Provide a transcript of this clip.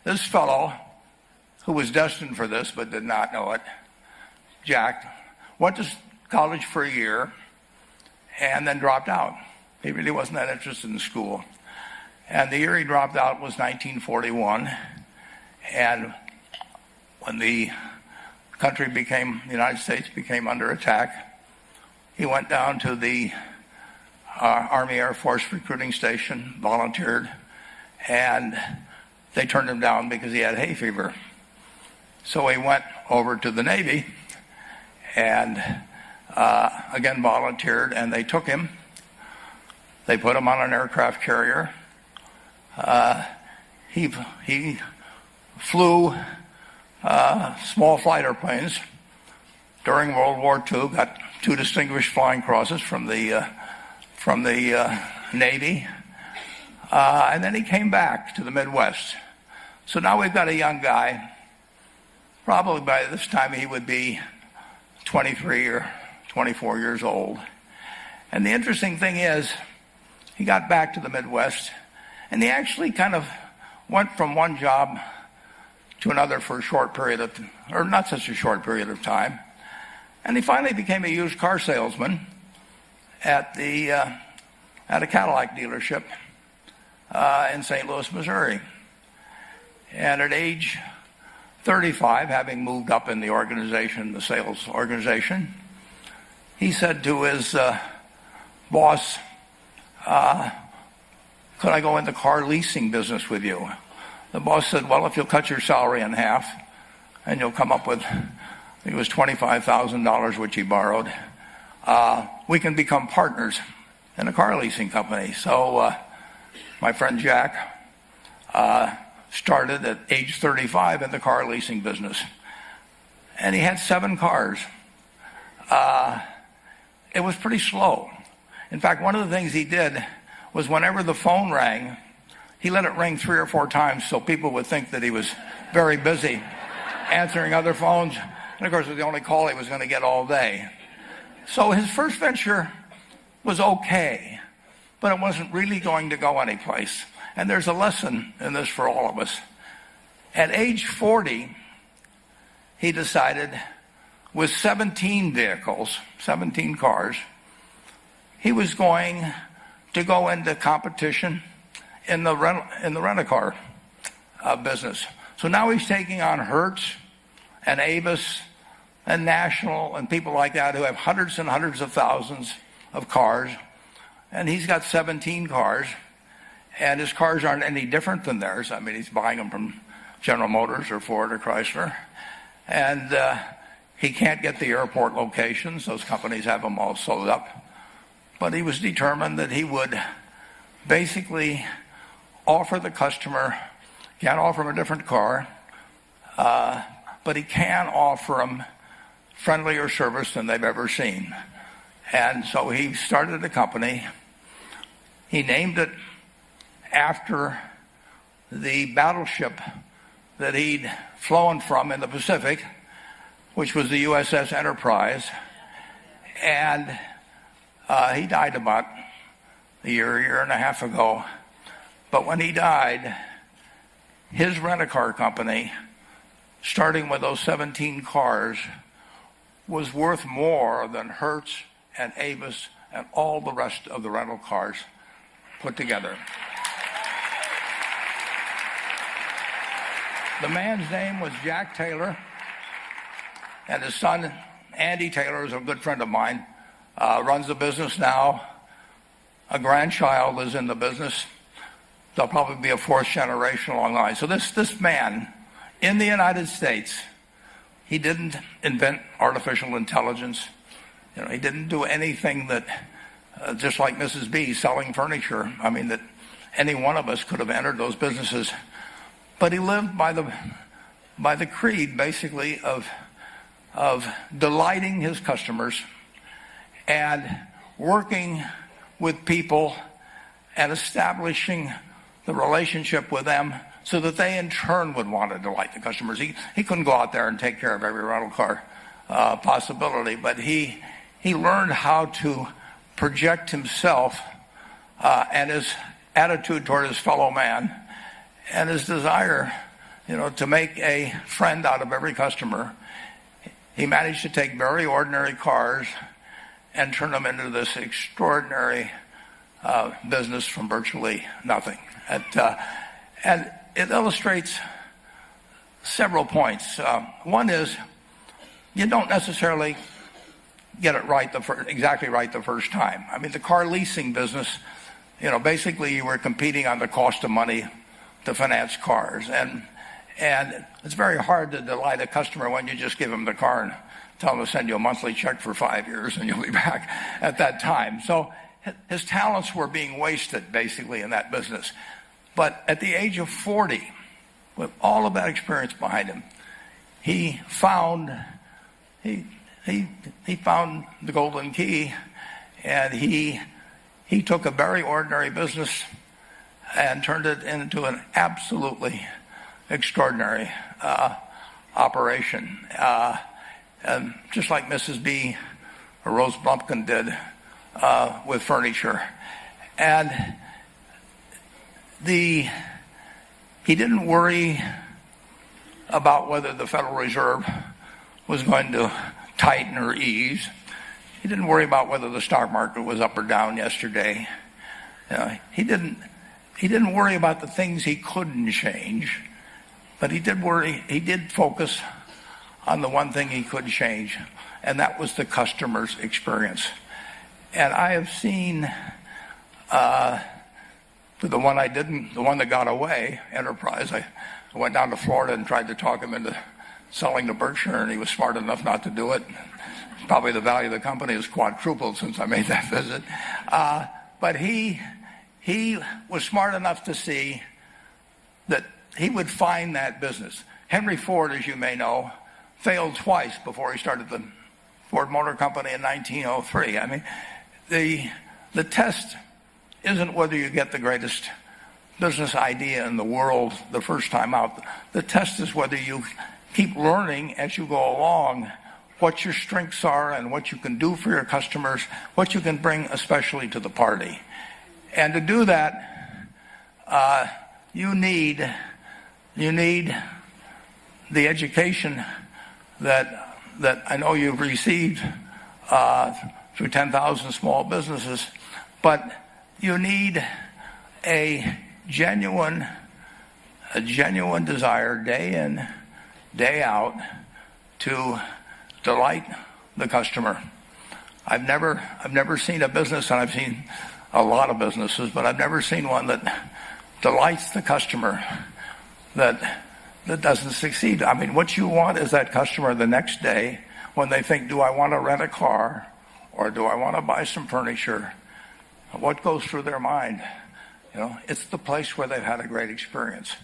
This fellow, who was destined for this but did not know it, Jack, went to college for a year and then dropped out. He really wasn't that interested in school. And the year he dropped out was 1941. And when the United States became under attack, he went down to the Army Air Force recruiting station, volunteered, and they turned him down because he had hay fever. So he went over to the Navy and again volunteered, and they took him. They put him on an aircraft carrier. He flew small flight airplanes during World War II, got 2 distinguished flying crosses from the Navy, and then he came back to the Midwest. So now we've got a young guy. Probably by this time he would be 23 or 24 years old. And the interesting thing is, he got back to the Midwest, and he actually kind of went from one job to another for a short period of, or not such a short period of time. And he finally became a used car salesman at a Cadillac dealership in St. Louis, Missouri. And at age 35, having moved up in the organization, the sales organization, he said to his boss, could I go into car leasing business with you? The boss said, well, if you'll cut your salary in half and you'll come up with, it was $25,000 which he borrowed, we can become partners in a car leasing company. So my friend Jack started at age 35 in the car leasing business. And he had 7 cars. It was pretty slow. In fact, one of the things he did was whenever the phone rang, he let it ring 3 or 4 times so people would think that he was very busy answering other phones. And of course, it was the only call he was going to get all day. So his first venture was okay, but it wasn't really going to go anyplace. And there's a lesson in this for all of us. At age 40, he decided, with 17 vehicles, 17 cars, he was going to go into competition in the rent-a-car business. So now he's taking on Hertz and Avis and National and people like that who have hundreds and hundreds of thousands of cars. And he's got 17 cars. And his cars aren't any different than theirs. I mean, he's buying them from General Motors or Ford or Chrysler. And he can't get the airport locations. Those companies have them all sold up. But he was determined that he would basically offer the customer, can't offer him a different car, but he can offer them friendlier service than they've ever seen. And so he started a company. He named it after the battleship that he'd flown from in the Pacific, which was the USS Enterprise. And he died about a year and a half ago. But when he died, his rent-a-car company, starting with those 17 cars, was worth more than Hertz and Avis and all the rest of the rental cars put together. The man's name was Jack Taylor, and his son, Andy Taylor, is a good friend of mine, runs the business now. A grandchild is in the business. There'll probably be a 4th generation along the line. So this man, in the United States, he didn't invent artificial intelligence. You know, he didn't do anything that, just like Mrs. B selling furniture, I mean, that any one of us could have entered those businesses. But he lived by the creed, basically, of delighting his customers and working with people and establishing the relationship with them so that they in turn would want to delight the customers. He couldn't go out there and take care of every rental car possibility, but he learned how to project himself and his attitude toward his fellow man and his desire to make a friend out of every customer, he managed to take very ordinary cars and turn them into this extraordinary business from virtually nothing. And it illustrates several points. One is, you don't necessarily get it right exactly right the first time. I mean, the car leasing business, basically you were competing on the cost of money to finance cars, and it's very hard to delight a customer when you just give them the car and tell them to send you a monthly check for 5 years and you'll be back at that time. So his talents were being wasted basically in that business. But at the age of 40, with all of that experience behind him, he found the golden key, and he took a very ordinary business and turned it into an absolutely extraordinary operation. And just like Mrs. B or Rose Blumpkin did with furniture. And he didn't worry about whether the Federal Reserve was going to tighten or ease. He didn't worry about whether the stock market was up or down yesterday. He didn't worry about the things he couldn't change, but he did focus on the one thing he could change, and that was the customer's experience. And I have seen the one that got away, Enterprise. I went down to Florida and tried to talk him into selling to Berkshire, and he was smart enough not to do it. Probably the value of the company has quadrupled since I made that visit. But he was smart enough to see that he would find that business. Henry Ford, as you may know, failed twice before he started the Ford Motor Company in 1903. I mean, the test isn't whether you get the greatest business idea in the world the first time out. The test is whether you keep learning as you go along what your strengths are and what you can do for your customers, what you can bring especially to the party. And to do that, you need the education that I know you've received through 10,000 small businesses, but you need a genuine desire day in, day out to delight the customer. I've never seen a business, and I've seen a lot of businesses, but I've never seen one that delights the customer that doesn't succeed. I mean, what you want is that customer the next day when they think, do I want to rent a car or do I want to buy some furniture? What goes through their mind? It's the place where they've had a great experience.